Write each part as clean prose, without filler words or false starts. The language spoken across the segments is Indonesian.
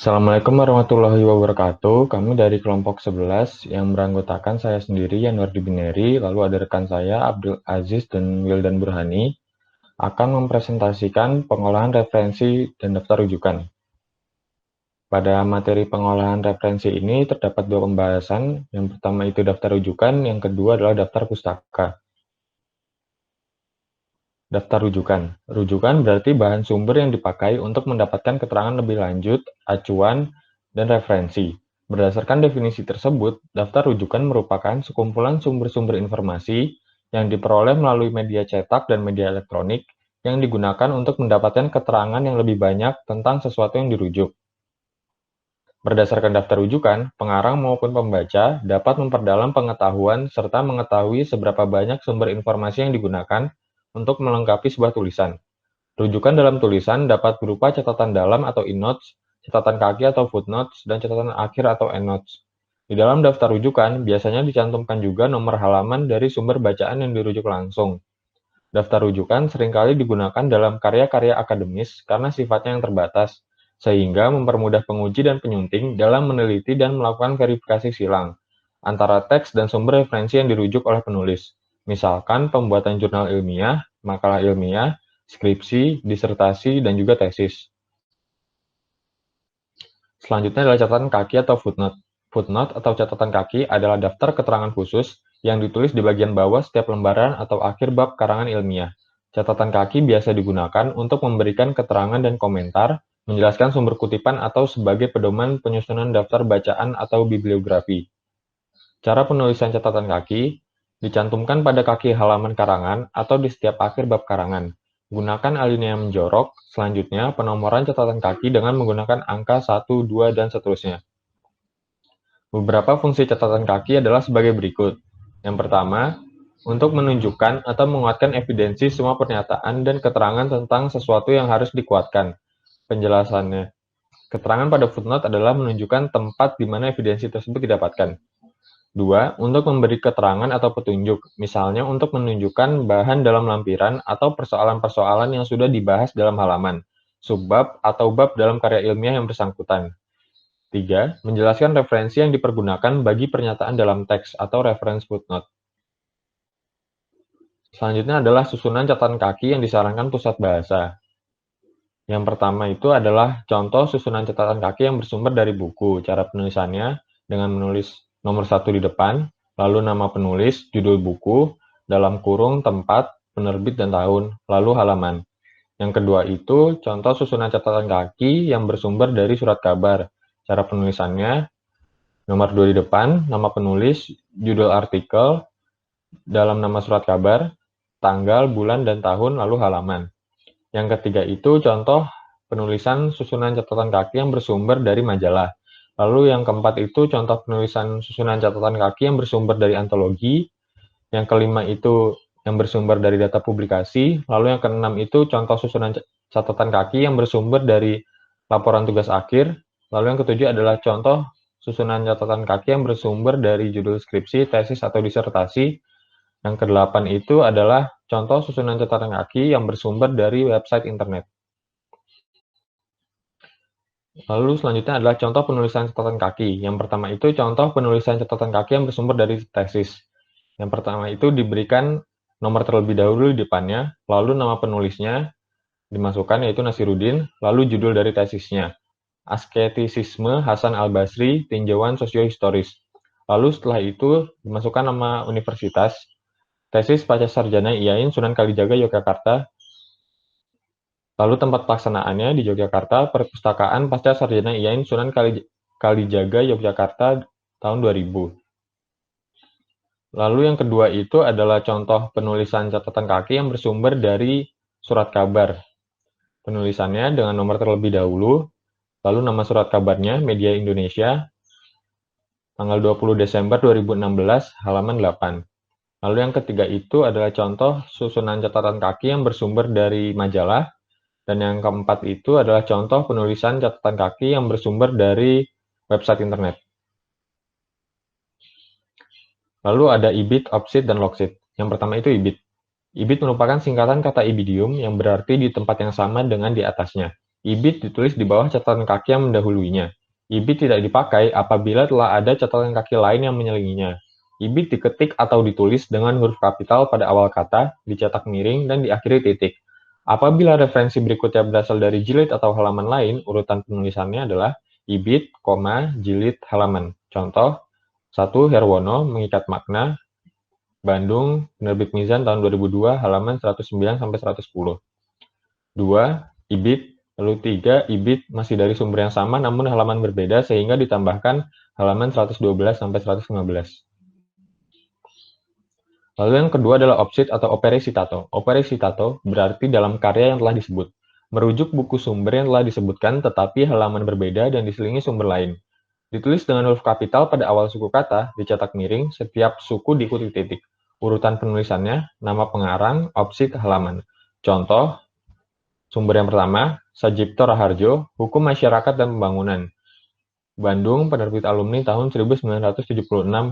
Assalamualaikum warahmatullahi wabarakatuh. Kami dari kelompok 11 yang beranggotakan saya sendiri, Yanwardi Bineri, lalu ada rekan saya, Abdul Aziz dan Wildan Burhani, akan mempresentasikan pengolahan referensi dan daftar rujukan. Pada materi pengolahan referensi ini terdapat dua pembahasan. Yang pertama itu daftar rujukan, yang kedua adalah daftar pustaka. Daftar rujukan. Rujukan berarti bahan sumber yang dipakai untuk mendapatkan keterangan lebih lanjut, acuan, dan referensi. Berdasarkan definisi tersebut, daftar rujukan merupakan sekumpulan sumber-sumber informasi yang diperoleh melalui media cetak dan media elektronik yang digunakan untuk mendapatkan keterangan yang lebih banyak tentang sesuatu yang dirujuk. Berdasarkan daftar rujukan, pengarang maupun pembaca dapat memperdalam pengetahuan serta mengetahui seberapa banyak sumber informasi yang digunakan untuk melengkapi sebuah tulisan. Rujukan dalam tulisan dapat berupa catatan dalam atau innotes, catatan kaki atau footnotes, dan catatan akhir atau endnotes. Di dalam daftar rujukan, biasanya dicantumkan juga nomor halaman dari sumber bacaan yang dirujuk langsung. Daftar rujukan seringkali digunakan dalam karya-karya akademis karena sifatnya yang terbatas, sehingga mempermudah penguji dan penyunting dalam meneliti dan melakukan verifikasi silang antara teks dan sumber referensi yang dirujuk oleh penulis. Misalkan pembuatan jurnal ilmiah, makalah ilmiah, skripsi, disertasi, dan juga tesis. Selanjutnya adalah catatan kaki atau footnote. Footnote atau catatan kaki adalah daftar keterangan khusus yang ditulis di bagian bawah setiap lembaran atau akhir bab karangan ilmiah. Catatan kaki biasa digunakan untuk memberikan keterangan dan komentar, menjelaskan sumber kutipan atau sebagai pedoman penyusunan daftar bacaan atau bibliografi. Cara penulisan catatan kaki dicantumkan pada kaki halaman karangan atau di setiap akhir bab karangan. Gunakan alinea menjorok, selanjutnya penomoran catatan kaki dengan menggunakan angka 1, 2, dan seterusnya. Beberapa fungsi catatan kaki adalah sebagai berikut. Yang pertama, untuk menunjukkan atau menguatkan evidensi semua pernyataan dan keterangan tentang sesuatu yang harus dikuatkan. Penjelasannya, keterangan pada footnote adalah menunjukkan tempat di mana evidensi tersebut didapatkan. 2. Untuk memberi keterangan atau petunjuk, misalnya untuk menunjukkan bahan dalam lampiran atau persoalan-persoalan yang sudah dibahas dalam halaman, subbab, atau bab dalam karya ilmiah yang bersangkutan. 3. Menjelaskan referensi yang dipergunakan bagi pernyataan dalam teks atau reference footnote. Selanjutnya adalah susunan catatan kaki yang disarankan pusat bahasa. Yang pertama itu adalah contoh susunan catatan kaki yang bersumber dari buku. Cara penulisannya dengan menulis nomor 1 di depan, lalu nama penulis, judul buku, dalam kurung, tempat, penerbit, dan tahun, lalu halaman. Yang kedua itu contoh susunan catatan kaki yang bersumber dari surat kabar. Cara penulisannya nomor 2 di depan, nama penulis, judul artikel, dalam nama surat kabar, tanggal, bulan, dan tahun, lalu halaman. Yang ketiga itu contoh penulisan susunan catatan kaki yang bersumber dari majalah. Lalu yang keempat itu contoh penulisan susunan catatan kaki yang bersumber dari antologi. Yang kelima itu yang bersumber dari data publikasi. Lalu yang keenam itu contoh susunan catatan kaki yang bersumber dari laporan tugas akhir. Lalu yang ketujuh adalah contoh susunan catatan kaki yang bersumber dari judul skripsi, tesis, atau disertasi. Yang kedelapan itu adalah contoh susunan catatan kaki yang bersumber dari website internet. Lalu selanjutnya adalah contoh penulisan catatan kaki. Yang pertama itu contoh penulisan catatan kaki yang bersumber dari tesis. Yang pertama itu diberikan nomor terlebih dahulu di depannya, lalu nama penulisnya dimasukkan yaitu Nasiruddin, lalu judul dari tesisnya. Asketisisme Hasan Al-Basri, tinjauan sosiohistoris. Lalu setelah itu dimasukkan nama universitas, tesis Pasca Sarjana IAIN Sunan Kalijaga Yogyakarta. Lalu tempat pelaksanaannya di Yogyakarta, Perpustakaan Pasca Sarjana IAIN Sunan Kalijaga Yogyakarta tahun 2000. Lalu yang kedua itu adalah contoh penulisan catatan kaki yang bersumber dari surat kabar. Penulisannya dengan nomor terlebih dahulu, lalu nama surat kabarnya Media Indonesia, tanggal 20 Desember 2016, halaman 8. Lalu yang ketiga itu adalah contoh susunan catatan kaki yang bersumber dari majalah. Dan yang keempat itu adalah contoh penulisan catatan kaki yang bersumber dari website internet. Lalu ada IBID, OPSID, dan LOGSID. Yang pertama itu IBID. IBID merupakan singkatan kata Ibidium yang berarti di tempat yang sama dengan di atasnya. Ibit ditulis di bawah catatan kaki yang mendahuluinya. Ibit tidak dipakai apabila telah ada catatan kaki lain yang menyelinginya. Ibit diketik atau ditulis dengan huruf kapital pada awal kata, dicetak miring, dan diakhiri titik. Apabila referensi berikutnya berasal dari jilid atau halaman lain, urutan penulisannya adalah ibit, jilid, halaman. Contoh, 1. Herwono, mengikat makna, Bandung, Penerbit Mizan tahun 2002, halaman 109-110. 2. Ibit, lalu 3. Ibit masih dari sumber yang sama namun halaman berbeda sehingga ditambahkan halaman 112-115. Lalu yang kedua adalah opsit atau opere citato. Opere citato berarti dalam karya yang telah disebut. Merujuk buku sumber yang telah disebutkan tetapi halaman berbeda dan diselingi sumber lain. Ditulis dengan huruf kapital pada awal suku kata, dicetak miring, setiap suku diikuti titik. Urutan penulisannya, nama pengarang, opsit, halaman. Contoh, sumber yang pertama, Sajipto Raharjo, Hukum Masyarakat dan Pembangunan. Bandung, Penerbit Alumni tahun 1976,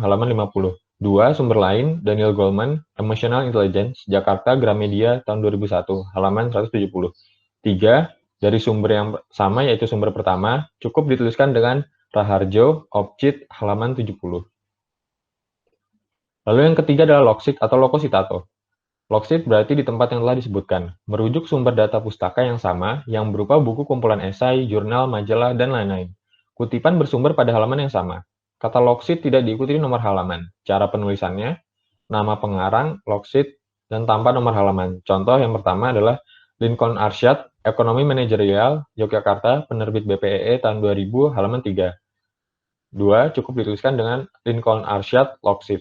halaman 50. 2. Sumber lain, Daniel Goleman, Emotional Intelligence, Jakarta, Gramedia, tahun 2001, halaman 170. 3. Dari sumber yang sama, yaitu sumber pertama, cukup dituliskan dengan Raharjo, Opcit, halaman 70. Lalu yang ketiga adalah Loksit atau Lokositato. Loksit berarti di tempat yang telah disebutkan, merujuk sumber data pustaka yang sama, yang berupa buku kumpulan esai, jurnal, majalah, dan lain-lain. Kutipan bersumber pada halaman yang sama. Kata loksit tidak diikuti nomor halaman. Cara penulisannya, nama pengarang, loksit, dan tanpa nomor halaman. Contoh yang pertama adalah Lincoln Arsyad, Ekonomi Manajerial, Yogyakarta, Penerbit BPEE tahun 2000, halaman 3. 2. Cukup dituliskan dengan Lincoln Arsyad, loksit.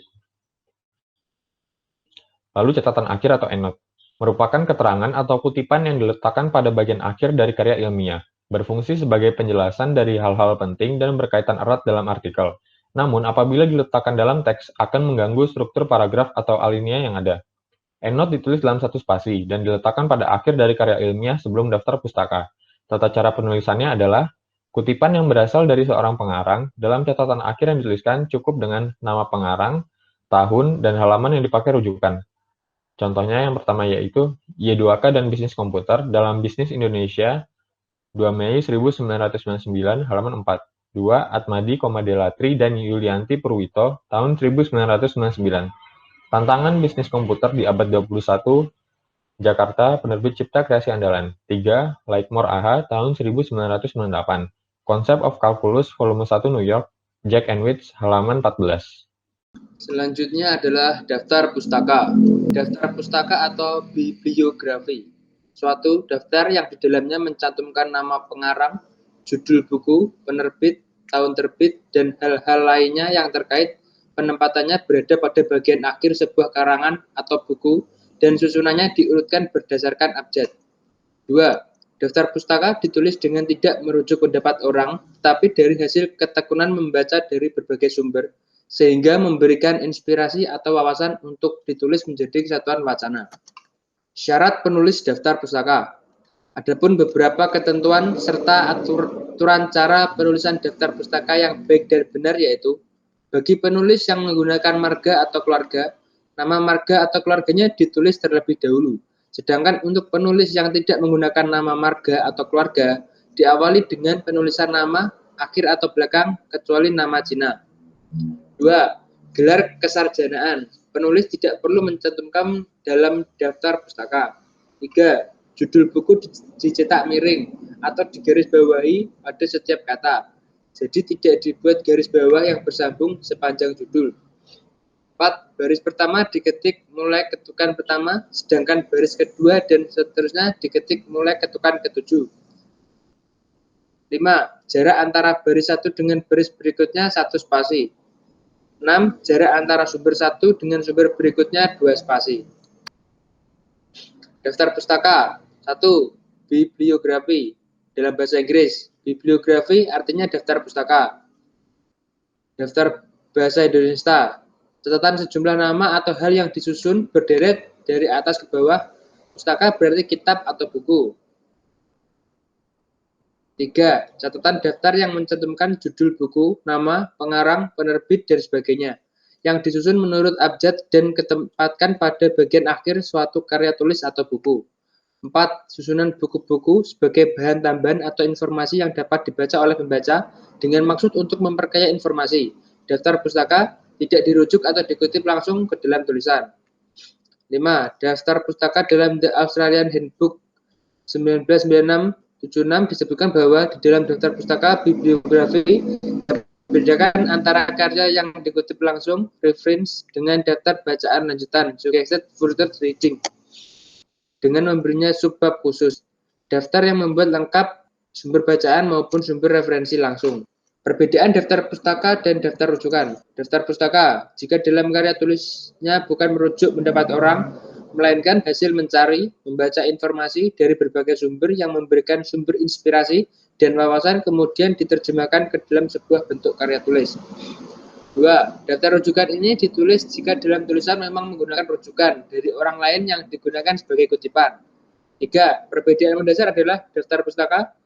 Lalu catatan akhir atau endnote. Merupakan keterangan atau kutipan yang diletakkan pada bagian akhir dari karya ilmiah. Berfungsi sebagai penjelasan dari hal-hal penting dan berkaitan erat dalam artikel. Namun, apabila diletakkan dalam teks, akan mengganggu struktur paragraf atau alinea yang ada. EndNote ditulis dalam satu spasi dan diletakkan pada akhir dari karya ilmiah sebelum daftar pustaka. Tata cara penulisannya adalah kutipan yang berasal dari seorang pengarang, dalam catatan akhir yang dituliskan cukup dengan nama pengarang, tahun, dan halaman yang dipakai rujukan. Contohnya yang pertama yaitu Y2K dan Bisnis Komputer dalam Bisnis Indonesia 2 Mei 1999, halaman 4. 2. Atmadi, Delatri, dan Yulianti Purwito, tahun 1999. Tantangan bisnis komputer di abad 21, Jakarta, Penerbit Cipta Kreasi Andalan. 3. Lightmore AH, tahun 1998. Concept of Calculus, volume 1, New York, Jack and Witch, halaman 14. Selanjutnya adalah daftar pustaka. Daftar pustaka atau bibliografi. Suatu daftar yang di dalamnya mencantumkan nama pengarang, judul buku, penerbit, tahun terbit, dan hal-hal lainnya yang terkait penempatannya berada pada bagian akhir sebuah karangan atau buku, dan susunannya diurutkan berdasarkan abjad. 2. Daftar pustaka ditulis dengan tidak merujuk pendapat orang, tetapi dari hasil ketekunan membaca dari berbagai sumber, sehingga memberikan inspirasi atau wawasan untuk ditulis menjadi kesatuan wacana. Syarat penulis daftar pustaka. Adapun beberapa ketentuan serta aturan cara penulisan daftar pustaka yang baik dan benar yaitu, bagi penulis yang menggunakan marga atau keluarga, nama marga atau keluarganya ditulis terlebih dahulu. Sedangkan untuk penulis yang tidak menggunakan nama marga atau keluarga, diawali dengan penulisan nama, akhir atau belakang, kecuali nama Cina. 2. Gelar kesarjanaan. Penulis tidak perlu mencantumkan dalam daftar pustaka. 3. Judul buku dicetak miring atau digarisbawahi pada setiap kata. Jadi tidak dibuat garis bawah yang bersambung sepanjang judul. 4. Baris pertama diketik mulai ketukan pertama, sedangkan baris kedua dan seterusnya diketik mulai ketukan ketujuh. 5. Jarak antara baris satu dengan baris berikutnya 1 spasi. 6. Jarak antara sumber satu dengan sumber berikutnya 2 spasi. Daftar pustaka. 1. Bibliografi. Dalam bahasa Inggris, bibliografi artinya daftar pustaka. Daftar bahasa Indonesia. Catatan sejumlah nama atau hal yang disusun berderet dari atas ke bawah. Pustaka berarti kitab atau buku. 3. Catatan daftar yang mencantumkan judul buku, nama, pengarang, penerbit, dan sebagainya, yang disusun menurut abjad dan ditempatkan pada bagian akhir suatu karya tulis atau buku. 4. Susunan buku-buku sebagai bahan tambahan atau informasi yang dapat dibaca oleh pembaca dengan maksud untuk memperkaya informasi. Daftar pustaka tidak dirujuk atau dikutip langsung ke dalam tulisan. 5. Daftar pustaka dalam The Australian Handbook 1996-76 disebutkan bahwa di dalam daftar pustaka bibliografi bedakan antara karya yang dikutip langsung reference dengan daftar bacaan lanjutan suggested further reading dengan memberinya subbab khusus. Daftar yang membuat lengkap sumber bacaan maupun sumber referensi langsung. Perbedaan daftar pustaka dan daftar rujukan. Daftar pustaka, jika dalam karya tulisnya bukan merujuk pendapat orang, melainkan hasil mencari, membaca informasi dari berbagai sumber yang memberikan sumber inspirasi dan wawasan kemudian diterjemahkan ke dalam sebuah bentuk karya tulis. 2. Daftar rujukan ini ditulis jika dalam tulisan memang menggunakan rujukan dari orang lain yang digunakan sebagai kutipan. 3. Perbedaan mendasar adalah daftar pustaka,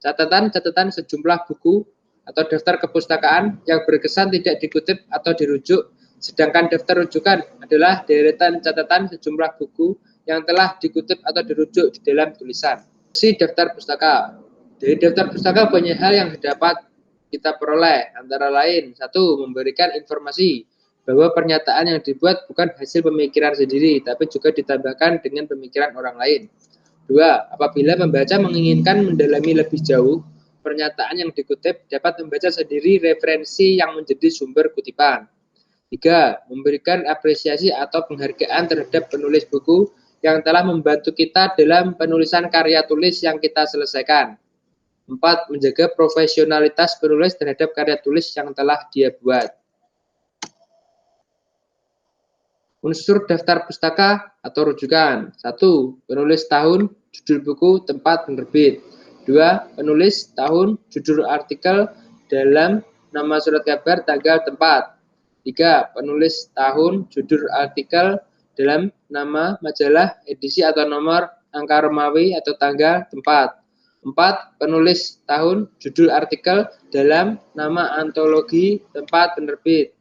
catatan-catatan sejumlah buku atau daftar kepustakaan yang berkesan tidak dikutip atau dirujuk, sedangkan daftar rujukan adalah deretan catatan sejumlah buku yang telah dikutip atau dirujuk di dalam tulisan. Si daftar pustaka. Dari daftar pustaka banyak hal yang dapat kita peroleh, antara lain 1. Memberikan informasi bahwa pernyataan yang dibuat bukan hasil pemikiran sendiri, tapi juga ditambahkan dengan pemikiran orang lain. 2. Apabila pembaca menginginkan mendalami lebih jauh pernyataan yang dikutip, dapat membaca sendiri referensi yang menjadi sumber kutipan. 3. Memberikan apresiasi atau penghargaan terhadap penulis buku yang telah membantu kita dalam penulisan karya tulis yang kita selesaikan. 4. Menjaga profesionalitas penulis terhadap karya tulis yang telah dia buat. Unsur daftar pustaka atau rujukan. 1. Penulis tahun, judul buku, tempat penerbit. 2. Penulis tahun, judul artikel, dalam nama surat kabar, tanggal, tempat. 3. Penulis tahun, judul artikel, dalam nama majalah, edisi atau nomor, angka Romawi atau tanggal, tempat. 4. Penulis tahun, judul artikel, dalam nama antologi, tempat penerbit.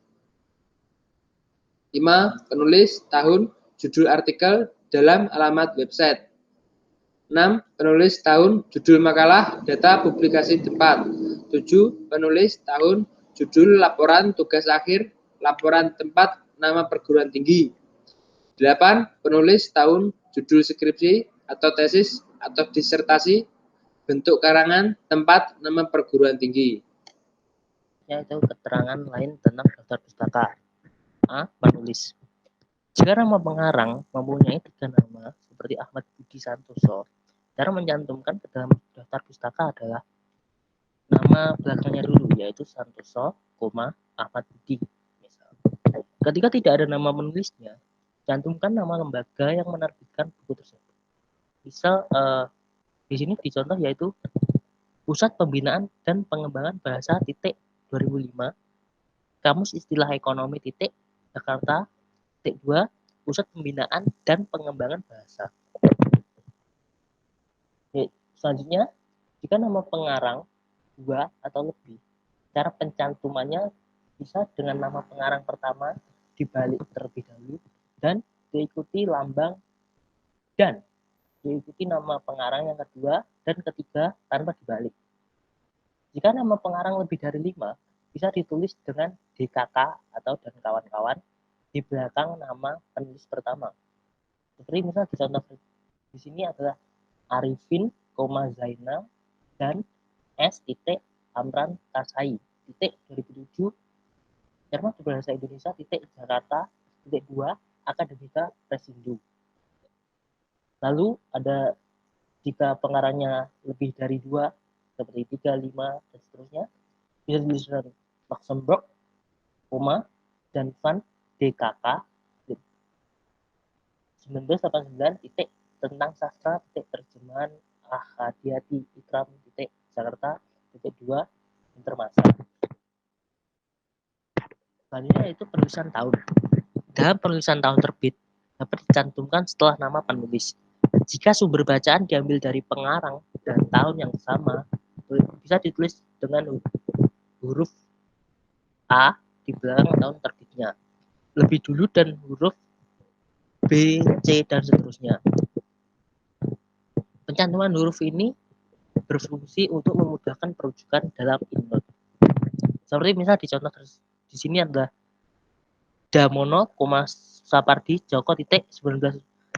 5. Penulis tahun, judul artikel, dalam alamat website. 6. Penulis tahun, judul makalah, data publikasi tempat. 7. Penulis tahun, judul laporan tugas akhir, laporan tempat, nama perguruan tinggi. 8. Penulis tahun, judul skripsi atau tesis atau disertasi, bentuk karangan, tempat, nama perguruan tinggi. Yaitu keterangan lain tentang daftar pustaka. A. Penulis. Jika nama pengarang mempunyai 3 nama seperti Ahmad Budi Santoso, cara mencantumkan ke dalam daftar pustaka adalah nama belakangnya dulu, yaitu Santoso, Ahmad Budi. Misal. Ketika tidak ada nama penulisnya, cantumkan nama lembaga yang menerbitkan buku tersebut. Misal di sini dicontoh yaitu Pusat Pembinaan dan Pengembangan Bahasa 2005, Kamus Istilah Ekonomi Jakarta 2, Pusat Pembinaan dan Pengembangan Bahasa. Selanjutnya, jika nama pengarang 2 atau lebih, cara pencantumannya bisa dengan nama pengarang pertama dibalik terlebih dahulu dan diikuti lambang dan diikuti nama pengarang yang kedua dan ketiga tanpa dibalik. Jika nama pengarang lebih dari 5, bisa ditulis dengan DKK atau dan kawan-kawan di belakang nama penulis pertama. Seperti misalnya contoh di sini adalah Arifin, Zainal dan S. Amran Kasai 2007 Cermat Berbahasa Indonesia Jakarta 2 Akademika Presindo. Lalu ada jika pengarangnya lebih dari 2 seperti 3, 5 dan seterusnya bisa dituliskan Luxembourg, dan Van DKK 1989 tentang sastra terjemahan Ahadiati Ikram Jakarta 2 Intermasa. Selanjutnya itu penulisan tahun. Dalam penulisan tahun terbit dapat dicantumkan setelah nama penulis. Jika sumber bacaan diambil dari pengarang dan tahun yang sama, bisa ditulis dengan huruf A di belakang tahun terbitnya lebih dulu dan huruf B, C, dan seterusnya. Pencantuman huruf ini berfungsi untuk memudahkan perujukan dalam input. Seperti misal di contoh di sini adalah Damono, Sapardi Djoko titik 1987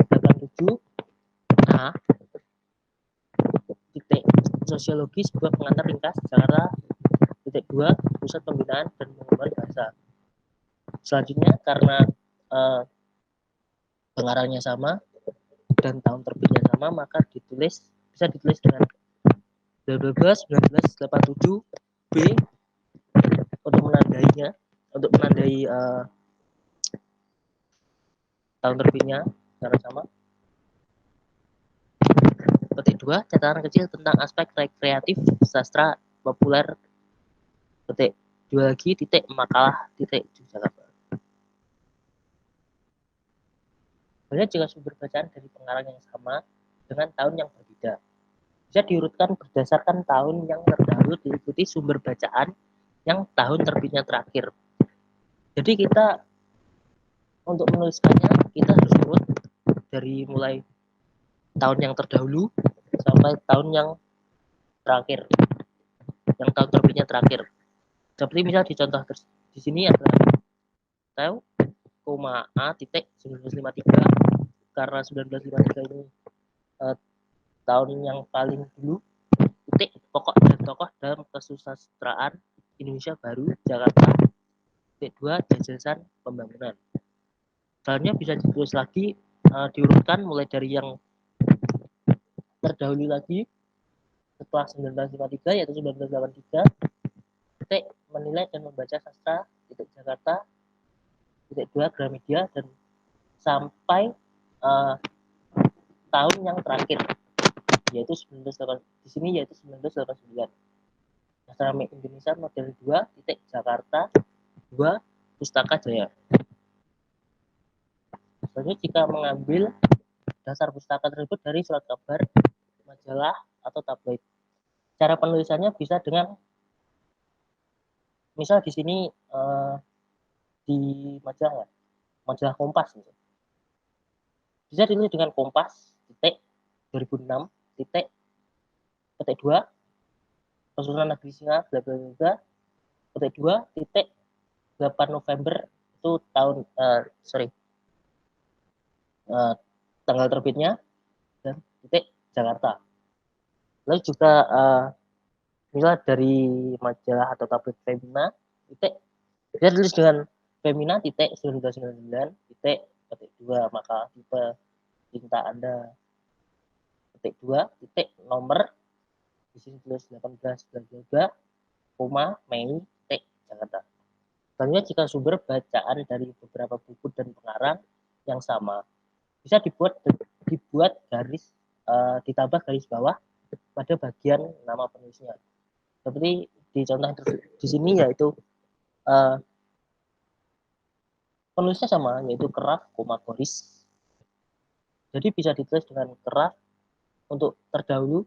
A titik sosiologi sebuah pengantar ringkas Jakarta titik 2 pusat pembinaan dan pengembangan bahasa. Selanjutnya karena pengarangnya sama dan tahun terbitnya sama, maka bisa ditulis dengan 1987 B untuk menandai tahun terbitnya karena sama. Petik 2 catatan kecil tentang aspek rekreatif sastra populer. Petik 2 lagi titik makalah titik Jakarta. Banyak juga sumber bacaan dari pengarang yang sama dengan tahun yang berbeda. Bisa diurutkan berdasarkan tahun yang terdahulu diikuti sumber bacaan yang tahun terbitnya terakhir. Jadi kita untuk menuliskannya kita harus urut dari mulai tahun yang terdahulu sampai tahun yang terakhir, yang tahun terbitnya terakhir. Seperti misal di contoh di sini adalah tahu A titik 1953 karena 1953 ini tahun yang paling dulu titik pokok dan tokoh dalam kesusastraan Indonesia Baru Jakarta titik 2 jajasan pembangunan. Selanjutnya bisa ditulis lagi diurutkan mulai dari yang terdahulu lagi setelah 1953 yaitu 1983 titik menilai dan membaca sastra titik Jakarta titik 2 Gramedia dan sampai tahun yang terakhir yaitu 1980 di sini yaitu 1989. Astronomi Indonesia model 2 titik Jakarta 2 Pustaka Jaya. Selanjutnya jika mengambil dasar pustaka tersebut dari surat kabar, majalah atau tabloid. Cara penulisannya bisa dengan misal di sini di majalah Kompas gitu. Bisa ditulis dengan Kompas titik 2006 titik petik 2 Pesurunan Negeri Singa bla bla bla petik 2 titik 8 November itu tahun tanggal terbitnya dan titik Jakarta. Lalu juga misal dari majalah atau tabloid Femina titik bisa ditulis dengan Femina titik 1999 titik petik 2 maka tipe cinta Anda petik 2 titik nomor di sini tulis 18 bla koma Mei titik Jakarta. Selanjutnya jika sumber bacaan dari beberapa buku dan pengarang yang sama bisa dibuat garis ditambah garis bawah pada bagian nama penulisnya. Seperti di contoh di sini yaitu penulisnya sama yaitu Keraf, Goris. Jadi bisa ditulis dengan Keraf untuk terdahulu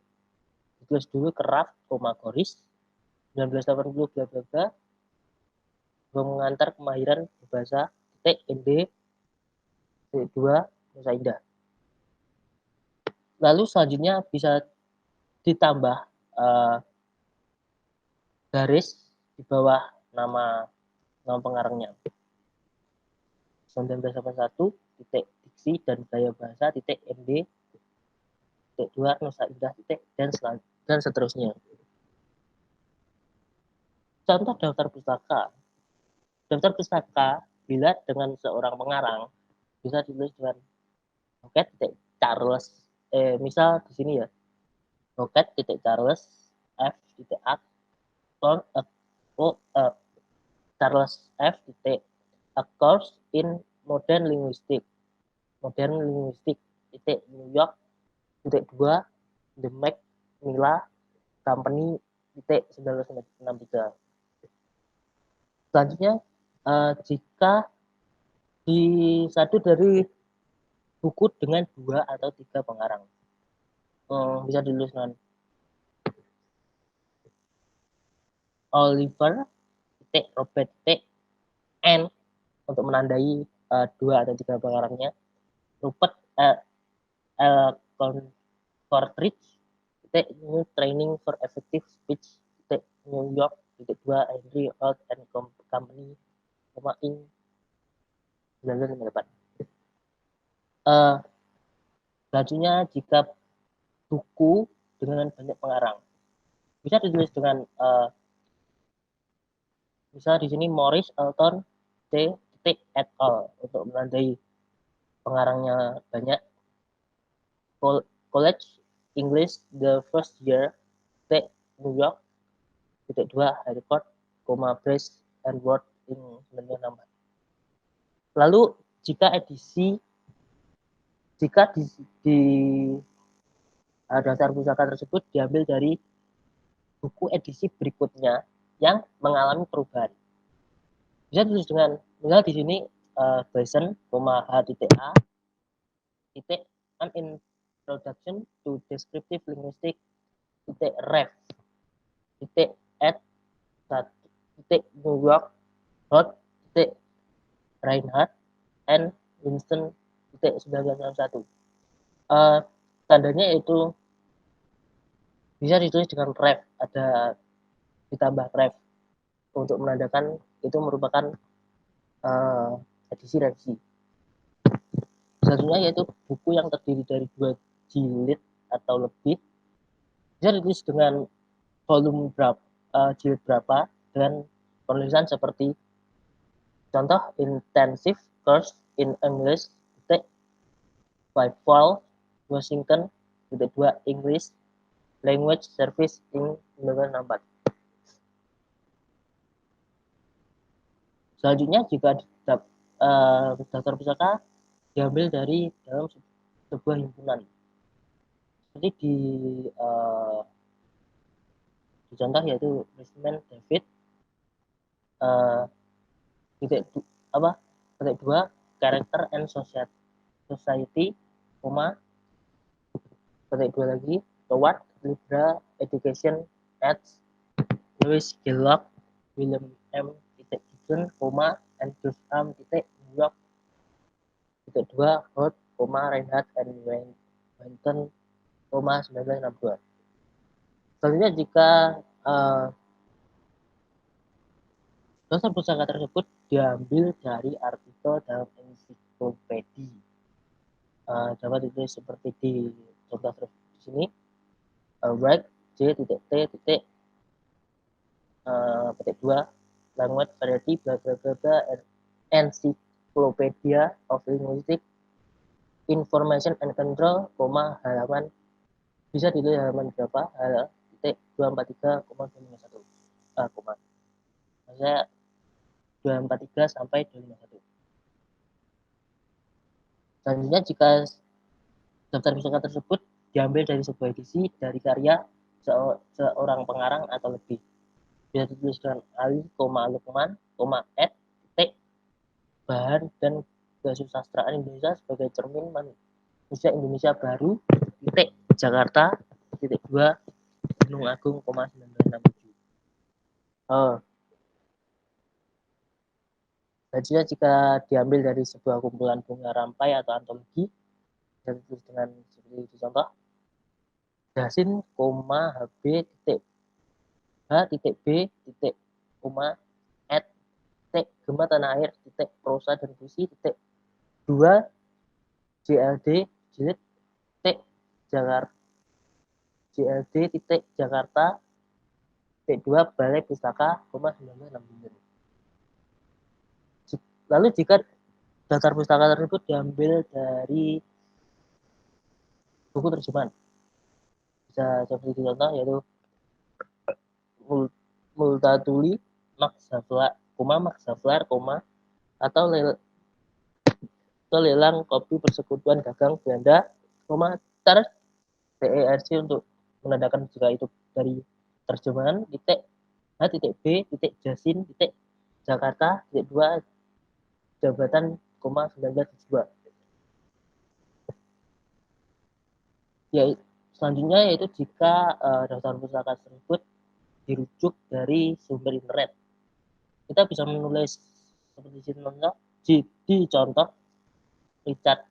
ditulis dulu Keraf, Goris 1980 bla bla bla mengantar kemahiran berbahasa ND 2 Nusa Indah. Lalu selanjutnya bisa ditambah garis di bawah nama pengarangnya. 1981 titik diksi dan gaya bahasa titik ND titik 2 Nusa Indah titik dan seterusnya. Contoh daftar pustaka. Daftar pustaka bila dengan seorang pengarang bisa ditulis dengan Roket titik Charles misal di sini ya Roket titik Charles F titik A Charles F titik A Course in Modern Linguistics titik New York titik 2 The Macmillan Company titik 1963. Selanjutnya jika di satu dari buku dengan 2 atau 3 pengarang bisa ditulis dengan Oliver titik Robert titik N untuk menandai 2 atau 3 pengarangnya Rupert Partridge, titik New Training for Effective Speech, titik New York, titik 2 Henry Holt and Company, Inc. 1958. Selanjutnya jika buku dengan banyak pengarang bisa ditulis dengan bisa di sini Morris Elton C. et al. Untuk menandai pengarangnya banyak. College English the first year New York titik 2 Harcourt, Brace and Ward in 1964. Lalu jika di daftar pusaka tersebut diambil dari buku edisi berikutnya yang mengalami perubahan, bisa ditulis dengan misal di sini Bison, H titik A titik an introduction to descriptive linguistics titik ref titik at titik New York dot titik Reinhardt and Winston titik 1961. Tandanya itu bisa ditulis dengan ref, ada ditambah ref untuk menandakan itu merupakan edisi revisi. Selanjutnya yaitu buku yang terdiri dari 2 jilid atau lebih bisa ditulis dengan volume jilid berapa dengan penulisan seperti contoh intensive course in English by Paul Washington 2 English Language Service in 1964. Selanjutnya jika daftar pusaka diambil dari dalam sebuah himpunan seperti di contoh yaitu Richmond David titik 2 Character and Society, titik 2 lagi Toward Liberal Education at Louis Kellogg, William M. Gibson, and Durham, New York, titik 2 Holt, Reinhardt and Winton, 1962. Selanjutnya jika daftar pusaka tersebut diambil dari artikel dalam ensiklopedia, dapat ditulis seperti di contoh di sini. Right J titik T titik petik 2 language variety bla bla bla bla Encyclopedia of Linguistics Information and Control, halaman bisa ditulis halaman berapa, titik 243,251 maksudnya 243 sampai 251. Selanjutnya jika daftar pusaka tersebut diambil dari sebuah edisi dari karya seorang pengarang atau lebih, bisa ditulis dengan Ali, Lukman, at titik bahan dan kesusastraan Indonesia sebagai cermin manusia Indonesia baru titik Jakarta titik 2 Gunung Agung, 1967. Selanjutnya jika diambil dari sebuah kumpulan bunga rampai atau antologi, bisa ditulis dengan seperti contoh Dasin, HB titik H titik B titik at titik Gema Tanah Air titik prosa dan puisi titik 2 JLD jilid titik Jakarta JLD titik Jakarta titik 2 Balai Pustaka, 1969. Lalu jika daftar pustaka tersebut diambil dari buku terjemahan, bisa seperti contoh yaitu Multatuli, Max Havelaar, atau lelang kopi persekutuan dagang Belanda, TERC untuk menandakan jika itu dari terjemahan titik H titik B titik Jasin titik Jakarta titik 2 Jabatan, 1972. Ya, selanjutnya yaitu jika daftar pustaka tersebut dirujuk dari sumber internet, kita bisa menulis seperti di contoh Richard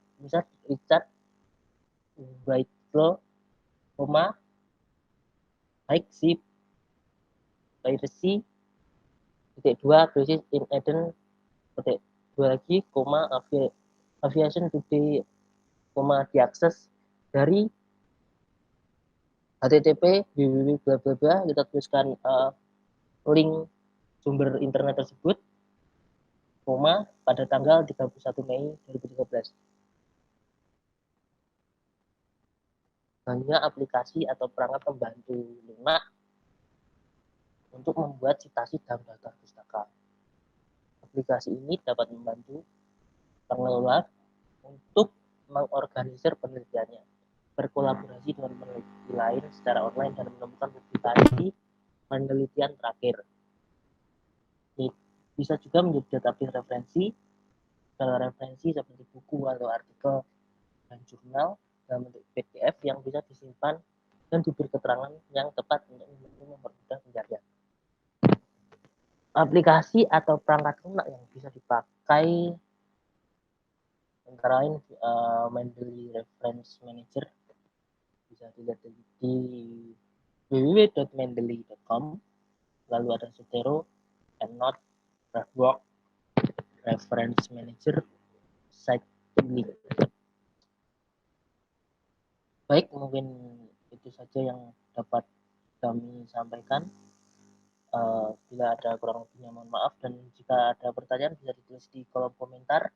Whitelaw koma, baik si piracy, titik 2, krisis in Eden, titik 2 lagi, koma, aviation today, koma, diakses dari http www bla bla bla, kita tuliskan link sumber internet tersebut, koma, pada tanggal 31 Mei 2013. Hanya aplikasi atau perangkat pembantu lunak untuk membuat citasi dalam daftar pustaka. Aplikasi ini dapat membantu pengelola untuk mengorganisir penelitiannya, berkolaborasi dengan peneliti lain secara online dan menemukan publikasi penelitian terakhir. Ini bisa juga menjadi database referensi, segala referensi seperti buku atau artikel dan jurnal dalam bentuk PDF yang bisa disimpan dan diberi keterangan yang tepat untuk mempermudah pencarian. Aplikasi atau perangkat lunak yang bisa dipakai antara lain Mendeley Reference Manager, bisa dilihat di www.mendeley.com, lalu ada Zotero, EndNote, Framework, Reference Manager, SiteLink. Baik, mungkin itu saja yang dapat kami sampaikan. Bila ada kurang lebihnya mohon maaf, dan jika ada pertanyaan bisa ditulis di kolom komentar.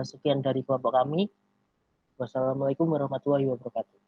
Sekian dari kelompok kami. Wassalamualaikum warahmatullahi wabarakatuh.